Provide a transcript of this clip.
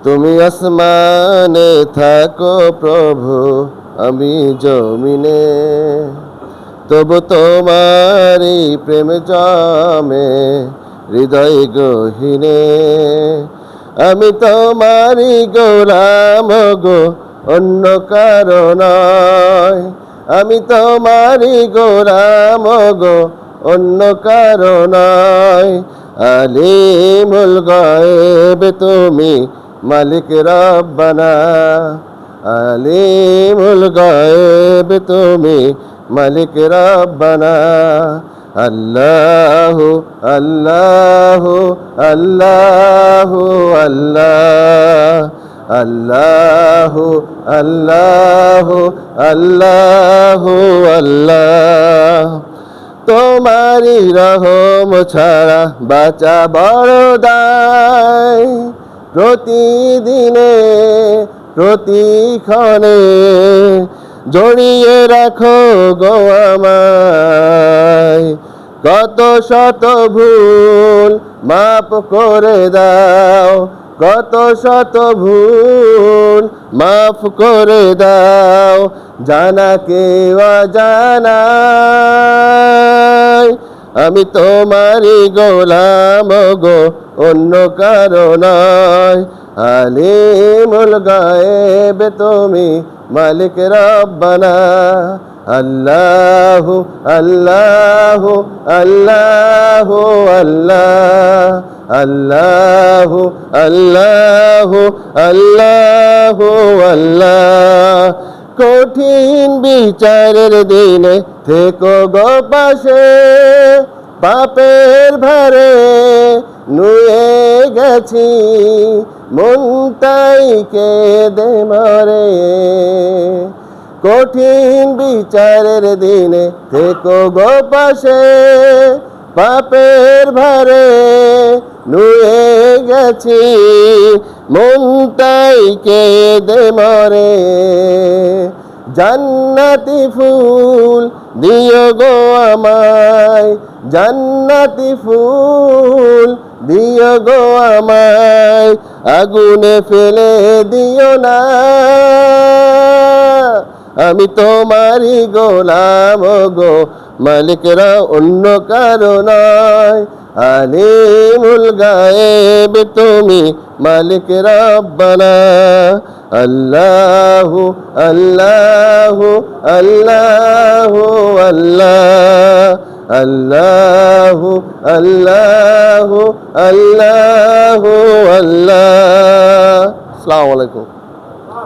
তুমি আসমানে থাকো প্রভু, আমি জমিনে, তবু তোমারই প্রেম জমে হৃদয় গহীনে। আমি তোমারই গোলাম গো, অন্য কারো নয়। আমি তোমারই গোলাম গো, অন্য কারো নয়। আলিমুল গায়েব তুমি, মালিক রব্বানা। আলিমুল গায়েব তুমি, মালিক রব্বানা। আল্লাহু আল্লাহু আল্লাহু আল্লাহ, আল্লাহু আল্লাহু আল্লাহু আল্লাহ। তোমারি রহম ছাড়া বাঁচা বড় দায়। প্রতিদিনে প্রতিক্ষণে জড়িয়ে রাখো গো আমায়। কত শত ভুল মাপ করে দাও, কত শত ভুল মাফ করে দাও। জানা কে অজানা, আমি তোমারই গোলাম গো, অন্য কারো নয়। আলিমুল গায়েব তুমি, মালিক রব্বানা। আল্লাহু আল্লাহু আল্লাহু আল্লাহ, আল্লাহু আল্লাহু আল্লাহু আল্লাহ। কঠিন বিচারের দিনে থেকো গো পাশে, পাপের ভারে নুয়ে গেছি, মনটাই কেঁদে মরে। কঠিন বিচারের দিনে থেকো গো পাশে, পাপের ভারে নুয়ে গেছি, মনটাই কেঁদে মরে। জান্নাতি ফুল দিও গো আমায়, জান্নাতি ফুল দিও গো আমায়। আগুনে ফেলে দিও না, আমি তোমারই গোলাম গো, মালিকরা অন্য কারো নয়। আলিমুল গায়েব তুমি, মালিক রব্বানা। আল্লাহু আল্লাহু আল্লাহু আল্লাহ, আল্লাহু আল্লাহু আল্লাহু আল্লাহ। আসসালামু আলাইকুম।